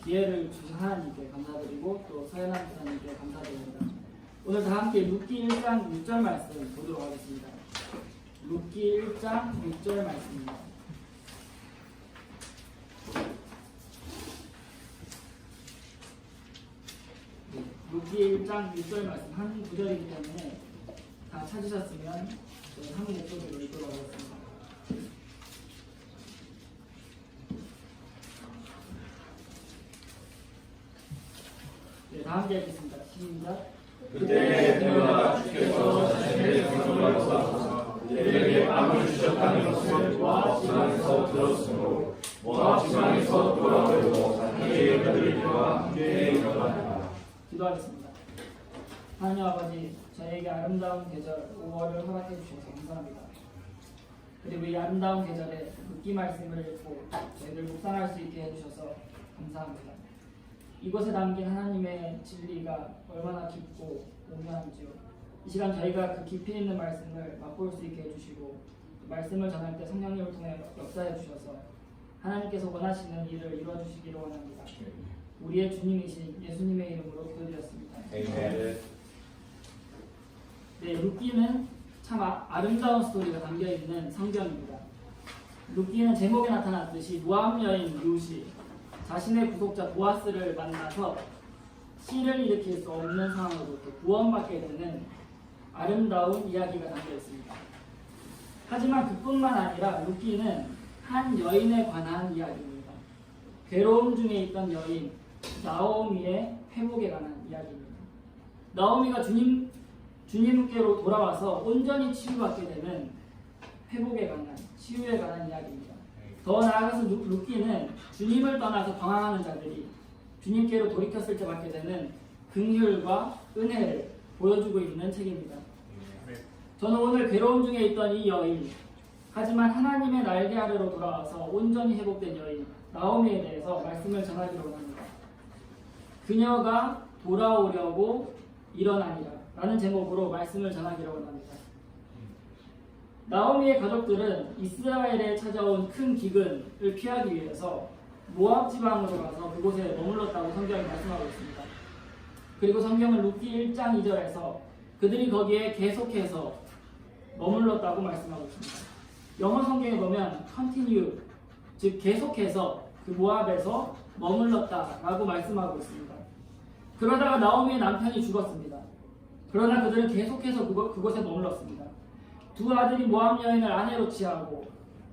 기회를 주신 하나님께 감사드리고 또 서연한 목사님께 감사드립니다. 오늘 다 함께 룻기 1장 6절 말씀 보도록 하겠습니다. 룻기 1장 6절 말씀입니다. 룻기 1장 6절 말씀 한 구절이기 때문에 다 찾으셨으면 한 목소리로 읽도록 하겠습니다. 네, 다 함께 읽겠습니다. 시작. 그때 그녀가 주께서 자신의 백성을 구하소서 그들에게 빵을 주셨다는 것을 모압 지방에서 들었으므로 모압 지방에서 돌아오려고 자기의 그들과 함께 일어나니라. 기도하겠습니다. 하나님 아버지, 저에게 아름다운 계절 5월을 허락해 주셔서 감사합니다. 그리고 이 아름다운 계절에 룻기 말씀을 읽고 저희들 묵상할 수 있게 해주셔서 감사합니다. 이곳에 담긴 하나님의 진리가 얼마나 깊고 오묘한지요. 이 시간 저희가 그 깊이 있는 말씀을 맛볼 수 있게 해주시고 말씀을 전할 때 성령님을 통해 역사해 주셔서 하나님께서 원하시는 일을 이루어주시기를 원합니다. 우리의 주님이신 예수님의 이름으로 기도드렸습니다. 아멘. 네, 룻기는 참 아름다운 스토리가 담겨있는 성경입니다. 룻기는 제목에 나타났듯이 모압 여인 룻이 자신의 구속자 보아스를 만나서 씨를 일으킬 수 없는 상황으로부터 구원받게 되는 아름다운 이야기가 담겨 있습니다. 하지만 그뿐만 아니라 룻기는 한 여인에 관한 이야기입니다. 괴로움 중에 있던 여인 나오미의 회복에 관한 이야기입니다. 나오미가 주님께로 돌아와서 온전히 치유받게 되는 회복에 관한, 치유에 관한 이야기입니다. 더 나아가서 룻기는 주님을 떠나서 방황하는 자들이 주님께로 돌이켰을 때 받게 되는 긍휼과 은혜를 보여주고 있는 책입니다. 저는 오늘 괴로움 중에 있던 이 여인, 하지만 하나님의 날개 아래로 돌아와서 온전히 회복된 여인 나오미에 대해서 말씀을 전하기로 합니다. 그녀가 돌아오려고 일어나니라 라는 제목으로 말씀을 전하기로 합니다. 나오미의 가족들은 이스라엘에 찾아온 큰 기근을 피하기 위해서 모압 지방으로 가서 그곳에 머물렀다고 성경이 말씀하고 있습니다. 그리고 성경은 룻기 1장 2절에서 그들이 거기에 계속해서 머물렀다고 말씀하고 있습니다. 영어 성경에 보면 continue, 즉 계속해서 그 모압에서 머물렀다라고 말씀하고 있습니다. 그러다가 나오미의 남편이 죽었습니다. 그러나 그들은 계속해서 그곳에 머물렀습니다. 두 아들이 모압 여인을 아내로 취하고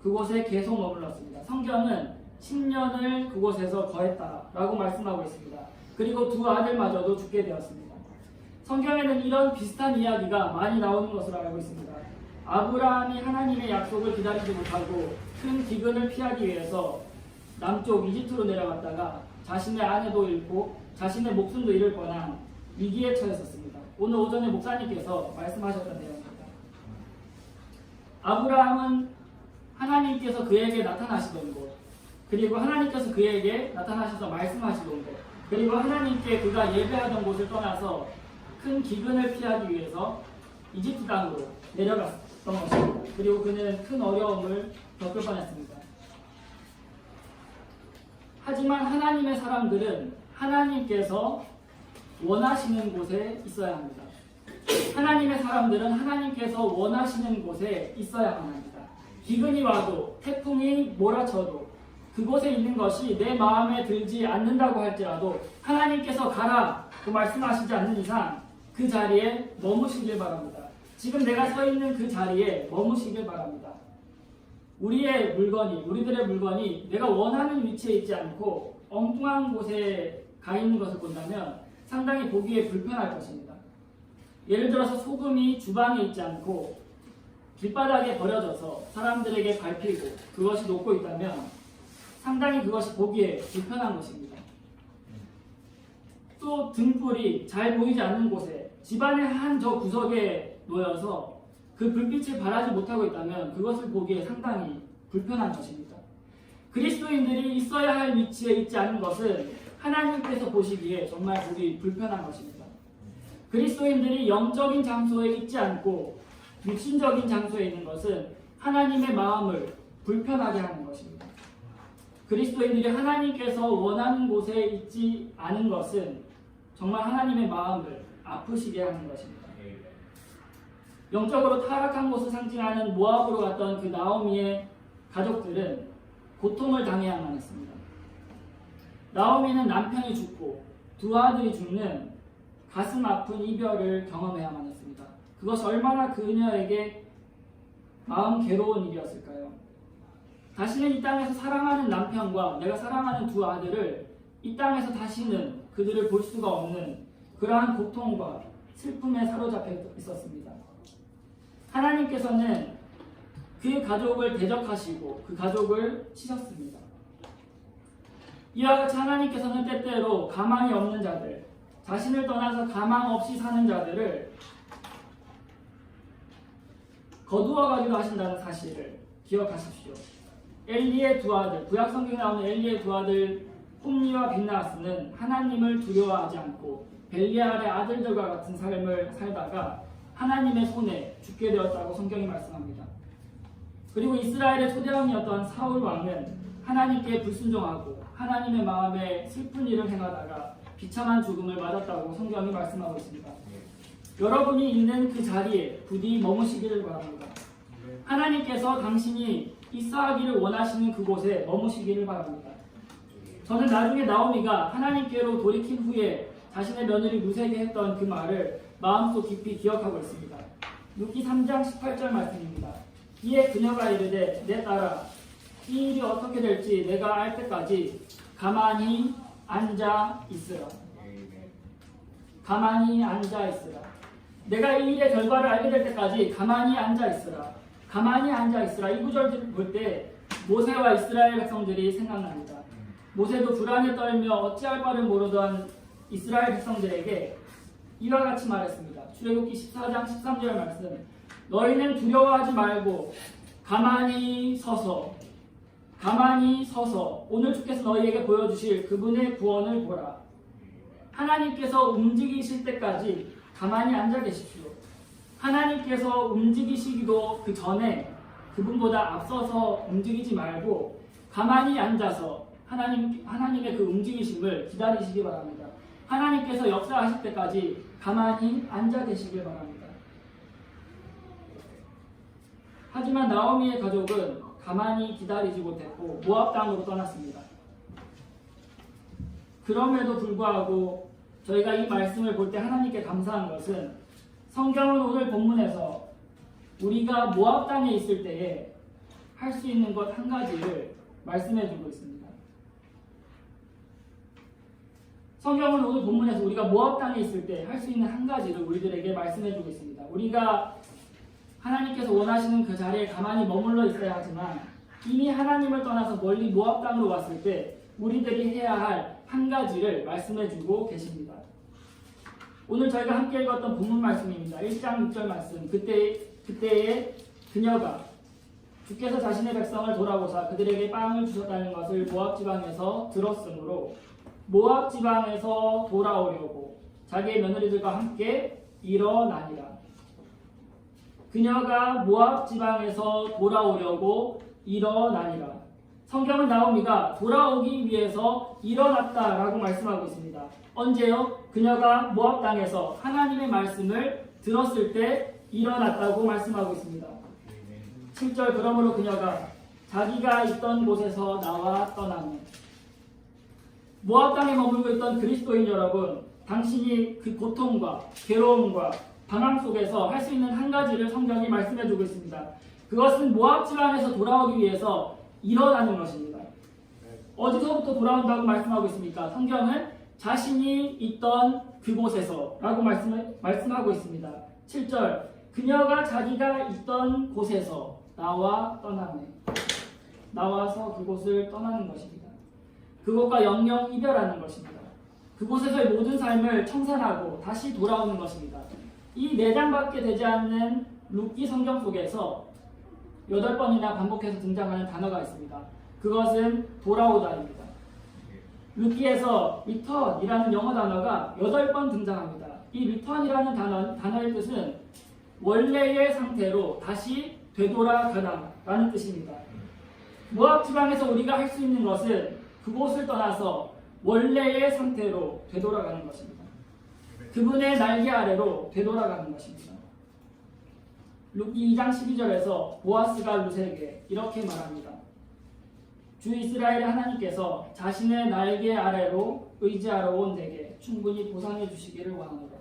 그곳에 계속 머물렀습니다. 성경은 10년을 그곳에서 거했다라고 말씀하고 있습니다. 그리고 두 아들마저도 죽게 되었습니다. 성경에는 이런 비슷한 이야기가 많이 나오는 것으로 알고 있습니다. 아브라함이 하나님의 약속을 기다리지 못하고 큰 기근을 피하기 위해서 남쪽 이집트로 내려갔다가 자신의 아내도 잃고 자신의 목숨도 잃을 뻔한 위기에 처했었습니다. 오늘 오전에 목사님께서 말씀하셨던 내용입니다. 아브라함은 하나님께서 그에게 나타나시던 곳, 그리고 하나님께서 그에게 나타나셔서 말씀하시던 곳, 그리고 하나님께 그가 예배하던 곳을 떠나서 큰 기근을 피하기 위해서 이집트 땅으로 내려갔던 것입니다. 그리고 그는 큰 어려움을 겪을 뻔했습니다. 하지만 하나님의 사람들은 하나님께서 원하시는 곳에 있어야 합니다. 하나님의 사람들은 하나님께서 원하시는 곳에 있어야만 합니다. 기근이 와도 태풍이 몰아쳐도 그곳에 있는 것이 내 마음에 들지 않는다고 할지라도 하나님께서 가라 그 말씀하시지 않는 이상 그 자리에 머무시길 바랍니다. 지금 내가 서 있는 그 자리에 머무시길 바랍니다. 우리들의 물건이 내가 원하는 위치에 있지 않고 엉뚱한 곳에 가 있는 것을 본다면 상당히 보기에 불편할 것입니다. 예를 들어서 소금이 주방에 있지 않고 길바닥에 버려져서 사람들에게 밟히고 그것이 녹고 있다면 상당히 그것이 보기에 불편한 것입니다. 또 등불이 잘 보이지 않는 곳에 집안의 한 저 구석에 놓여서 그 불빛을 발하지 못하고 있다면 그것을 보기에 상당히 불편한 것입니다. 그리스도인들이 있어야 할 위치에 있지 않은 것은 하나님께서 보시기에 정말 보기 불편한 것입니다. 그리스도인들이 영적인 장소에 있지 않고 육신적인 장소에 있는 것은 하나님의 마음을 불편하게 하는 것입니다. 그리스도인들이 하나님께서 원하는 곳에 있지 않은 것은 정말 하나님의 마음을 아프시게 하는 것입니다. 영적으로 타락한 곳을 상징하는 모압으로 갔던 그 나오미의 가족들은 고통을 당해야만 했습니다. 나오미는 남편이 죽고 두 아들이 죽는 가슴 아픈 이별을 경험해야만 했습니다. 그것이 얼마나 그녀에게 마음 괴로운 일이었을까요? 다시는 이 땅에서 사랑하는 남편과 내가 사랑하는 두 아들을 이 땅에서 다시는 그들을 볼 수가 없는 그러한 고통과 슬픔에 사로잡혀 있었습니다. 하나님께서는 그 가족을 대적하시고 그 가족을 치셨습니다. 이와 같이 하나님께서는 때때로 가망이 없는 자들, 자신을 떠나서 가망 없이 사는 자들을 거두어가기도 하신다는 사실을 기억하십시오. 엘리의 두 아들, 구약 성경에 나오는 엘리의 두 아들 홈리와 빈나스는 하나님을 두려워하지 않고 벨리알의 아들들과 같은 삶을 살다가 하나님의 손에 죽게 되었다고 성경이 말씀합니다. 그리고 이스라엘의 초대왕이었던 사울 왕은 하나님께 불순종하고 하나님의 마음에 슬픈 일을 행하다가 비참한 죽음을 맞았다고 성경이 말씀하고 있습니다. 여러분이 있는 그 자리에 부디 머무시기를 바랍니다. 하나님께서 당신이 있어하기를 원하시는 그곳에 머무시기를 바랍니다. 저는 나중에 나오미가 하나님께로 돌이킨 후에 자신의 며느리 루세에게 했던 그 말을 마음속 깊이 기억하고 있습니다. 룻기 3장 18절 말씀입니다. 이에 그녀가 이르되 내 딸아 이 일이 어떻게 될지 내가 알 때까지 가만히 앉아 있으라. 가만히 앉아 있으라. 내가 이 일의 결과를 알게 될 때까지 가만히 앉아 있으라. 가만히 앉아 있으라. 이 구절 볼 때 모세와 이스라엘 백성들이 생각납니다. 모세도 불안에 떨며 어찌할 바를 모르던 이스라엘 백성들에게 이와 같이 말했습니다. 출애굽기 14장 13절 말씀. 너희는 두려워하지 말고 가만히 서서 오늘 주께서 너희에게 보여주실 그분의 구원을 보라. 하나님께서 움직이실 때까지 가만히 앉아 계십시오. 하나님께서 움직이시기도 그 전에 그분보다 앞서서 움직이지 말고 가만히 앉아서 하나님의 그 움직이심을 기다리시기 바랍니다. 하나님께서 역사하실 때까지 가만히 앉아 계시길 바랍니다. 하지만 나오미의 가족은 가만히 기다리지 못했고 모압 땅으로 떠났습니다. 그럼에도 불구하고 저희가 이 말씀을 볼 때 하나님께 감사한 것은 성경은 오늘 본문에서 우리가 모압 땅에 있을 때에 할 수 있는 것 한 가지를 말씀해 주고 있습니다. 성경은 오늘 본문에서 우리가 모압 땅에 있을 때 할 수 있는 한 가지를 우리들에게 말씀해 주고 있습니다. 우리가 하나님께서 원하시는 그 자리에 가만히 머물러 있어야 하지만 이미 하나님을 떠나서 멀리 모압 땅으로 왔을 때 우리들이 해야 할 한 가지를 말씀해 주고 계십니다. 오늘 저희가 함께 읽었던 본문 말씀입니다. 1장 6절 말씀. 그때에 그녀가 주께서 자신의 백성을 돌아보사 그들에게 빵을 주셨다는 것을 모압 지방에서 들었으므로 모압 지방에서 돌아오려고 자기의 며느리들과 함께 일어나니라. 그녀가 모압 지방에서 돌아오려고 일어나니라. 성경은 나오미가 돌아오기 위해서 일어났다라고 말씀하고 있습니다. 언제요? 그녀가 모압 땅에서 하나님의 말씀을 들었을 때 일어났다고 말씀하고 있습니다. 7절 그러므로 그녀가 자기가 있던 곳에서 나와 떠나니. 모압 땅에 머물고 있던 그리스도인 여러분, 당신이 그 고통과 괴로움과 방황 속에서 할 수 있는 한 가지를 성경이 말씀해주고 있습니다. 그것은 모압 지방에서 돌아오기 위해서 일어나는 것입니다. 어디서부터 돌아온다고 말씀하고 있습니까? 성경은 자신이 있던 그곳에서 라고 말씀하고 있습니다. 7절 그녀가 자기가 있던 곳에서 나와 떠나네. 나와서 그곳을 떠나는 것입니다. 그곳과 영영 이별하는 것입니다. 그곳에서의 모든 삶을 청산하고 다시 돌아오는 것입니다. 이 4장밖에 되지 않는 룻기 성경 속에서 8번이나 반복해서 등장하는 단어가 있습니다. 그것은 돌아오다입니다. 룻기에서 return이라는 영어 단어가 8번 등장합니다. 이 return이라는 단어의 뜻은 원래의 상태로 다시 되돌아가다라는 뜻입니다. 모압 지방에서 우리가 할 수 있는 것은 그곳을 떠나서 원래의 상태로 되돌아가는 것입니다. 그분의 날개 아래로 되돌아가는 것입니다. 룻기 2장 12절에서 보아스가 룻에게 이렇게 말합니다. 주 이스라엘의 하나님께서 자신의 날개 아래로 의지하러 온 내게 충분히 보상해 주시기를 원하노라.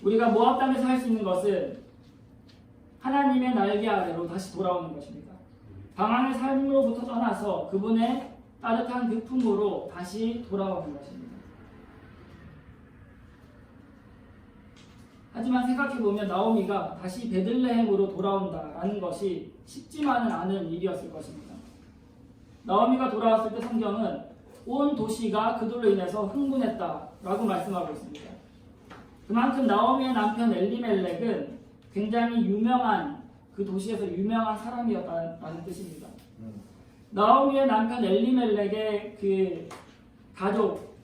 우리가 모압 땅에서 할 수 있는 것은 하나님의 날개 아래로 다시 돌아오는 것입니다. 방황의 삶으로부터 떠나서 그분의 따뜻한 그 품으로 다시 돌아오는 것입니다. 하지만 생각해보면 나오미가 다시 베들레헴으로 돌아온다라는 것이 쉽지만은 않은 일이었을 것입니다. 나오미가 돌아왔을 때 성경은 온 도시가 그들로 인해서 흥분했다라고 말씀하고 있습니다. 그만큼 나오미의 남편 엘리멜렉은 굉장히 유명한 그 도시에서 유명한 사람이었다는 뜻입니다. 나오미의 남편 엘리멜렉의 그 가족,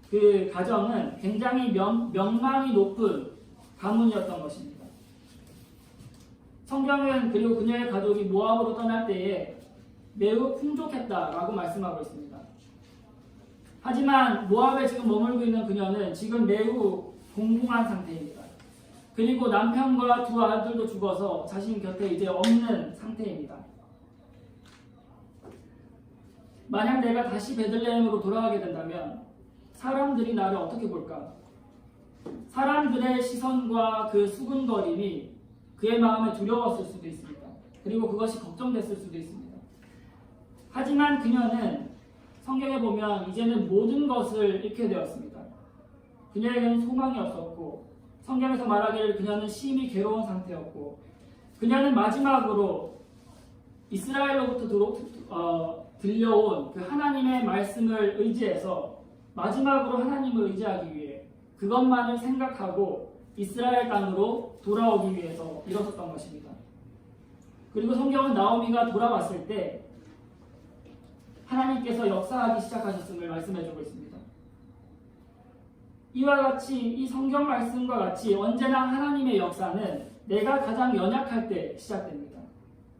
그 가정은 굉장히 명망이 높은 가문이었던 것입니다. 성경은 그리고 그녀의 가족이 모압으로 떠날 때에 매우 풍족했다라고 말씀하고 있습니다. 하지만 모압에 지금 머물고 있는 그녀는 지금 매우 공공한 상태입니다. 그리고 남편과 두 아들도 죽어서 자신 곁에 이제 없는 상태입니다. 만약 내가 다시 베들레헴으로 돌아가게 된다면 사람들이 나를 어떻게 볼까? 사람들의 시선과 그 수군거림이 그의 마음에 두려웠을 수도 있습니다. 그리고 그것이 걱정됐을 수도 있습니다. 하지만 그녀는 성경에 보면 이제는 모든 것을 잃게 되었습니다. 그녀에게는 소망이 없었고 성경에서 말하기를 그녀는 심히 괴로운 상태였고 그녀는 마지막으로 이스라엘로부터 들려온 그 하나님의 말씀을 의지해서 마지막으로 하나님을 의지하기 위해 그것만을 생각하고 이스라엘 땅으로 돌아오기 위해서 일어섰던 것입니다. 그리고 성경은 나오미가 돌아왔을 때 하나님께서 역사하기 시작하셨음을 말씀해주고 있습니다. 이와 같이 이 성경 말씀과 같이 언제나 하나님의 역사는 내가 가장 연약할 때 시작됩니다.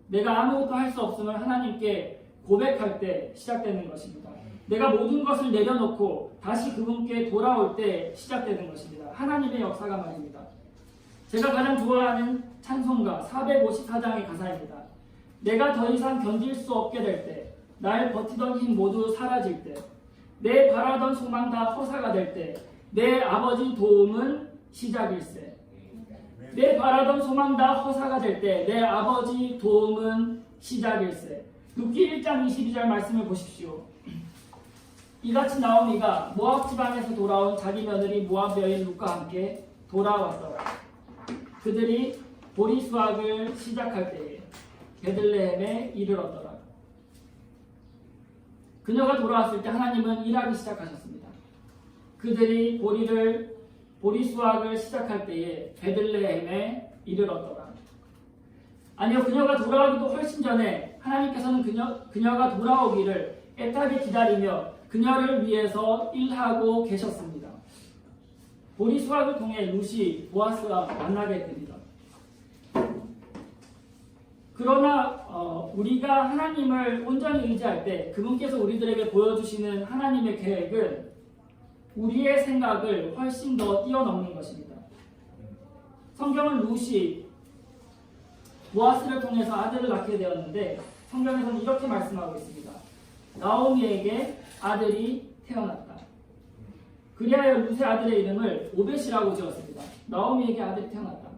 내가 아무것도 할 수 없음을 하나님께 고백할 때 시작되는 것입니다. 내가 모든 것을 내려놓고 다시 그분께 돌아올 때 시작되는 것입니다. 하나님의 역사가 말입니다. 제가 가장 좋아하는 찬송가 454장의 가사입니다. 내가 더 이상 견딜 수 없게 될 때, 날 버티던 힘 모두 사라질 때, 내 바라던 소망 다 허사가 될 때, 내 아버지 도움은 시작일세. 내 바라던 소망 다 허사가 될 때, 내 아버지 도움은 시작일세. 룻기 1장 22절 말씀을 보십시오. 이같이 나오미가 모압 지방에서 돌아온 자기 며느리 모압 여인 룻과 함께 돌아왔더라. 그들이 보리 수확을 시작할 때에 베들레헴에 이르렀더라. 그녀가 돌아왔을 때 하나님은 일하기 시작하셨습니다. 그들이 보리 수확을 시작할 때에 베들레헴에 이르렀더라. 아니요, 그녀가 돌아가기도 훨씬 전에 하나님께서는 그녀가 돌아오기를 애타게 기다리며 그녀를 위해서 일하고 계셨습니다. 보리 수확을 통해 룻이 보아스와 만나게 됩니다. 그러나 우리가 하나님을 온전히 의지할 때 그분께서 우리들에게 보여주시는 하나님의 계획은 우리의 생각을 훨씬 더 뛰어넘는 것입니다. 성경은 룻이 보아스를 통해서 아들을 낳게 되었는데 성경에서는 이렇게 말씀하고 있습니다. 나오미에게 아들이 태어났다. 그리하여 룻의 아들의 이름을 오벳이라고 지었습니다. 나오미에게 아들이 태어났다.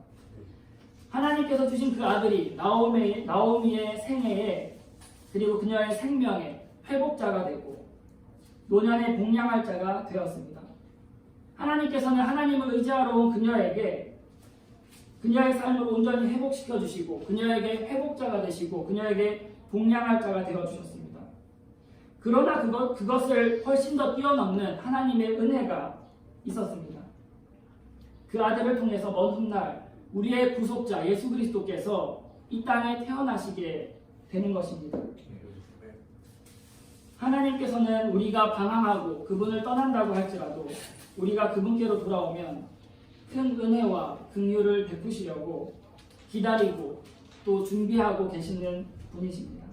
하나님께서 주신 그 아들이 나오미의 생애에 그리고 그녀의 생명의 회복자가 되고 노년의 복양할 자가 되었습니다. 하나님께서는 하나님을 의지하러 온 그녀에게 그녀의 삶을 온전히 회복시켜 주시고 그녀에게 회복자가 되시고 그녀에게 복양할 자가 되어 주셨습니다. 그러나 그것을 훨씬 더 뛰어넘는 하나님의 은혜가 있었습니다. 그 아들을 통해서 먼 훗날 우리의 구속자 예수 그리스도께서 이 땅에 태어나시게 되는 것입니다. 하나님께서는 우리가 방황하고 그분을 떠난다고 할지라도 우리가 그분께로 돌아오면 큰 은혜와 긍휼을 베푸시려고 기다리고 또 준비하고 계시는 분이십니다.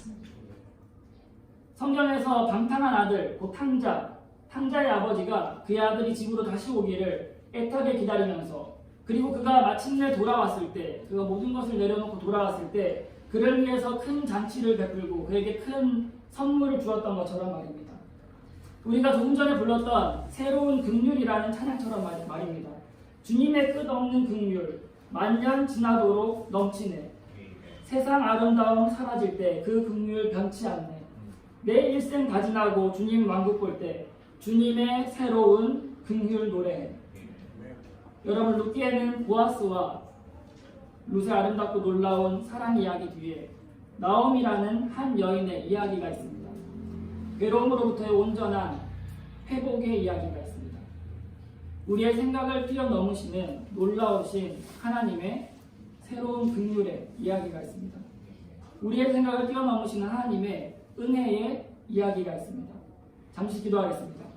성경에서 방탕한 아들, 곧 탕자의 아버지가 그의 아들이 집으로 다시 오기를 애타게 기다리면서, 그리고 그가 마침내 돌아왔을 때, 그가 모든 것을 내려놓고 돌아왔을 때 그를 위해서 큰 잔치를 베풀고 그에게 큰 선물을 주었던 것처럼 말입니다. 우리가 조금 전에 불렀던 새로운 긍휼이라는 찬양처럼 말입니다. 주님의 끝없는 긍휼, 만년 지나도록 넘치네. 세상 아름다움 사라질 때 그 긍휼 변치 않네. 내 일생 다 지나고 주님 왕국 볼 때 주님의 새로운 긍휼 노래해. 여러분, 룻기에는 보아스와 룻의 아름답고 놀라운 사랑 이야기 뒤에 나옴이라는 한 여인의 이야기가 있습니다. 괴로움으로부터의 온전한 회복의 이야기가 있습니다. 우리의 생각을 뛰어넘으시는 놀라우신 하나님의 새로운 긍휼의 이야기가 있습니다. 우리의 생각을 뛰어넘으시는 하나님의 은혜의 이야기가 있습니다. 잠시 기도하겠습니다.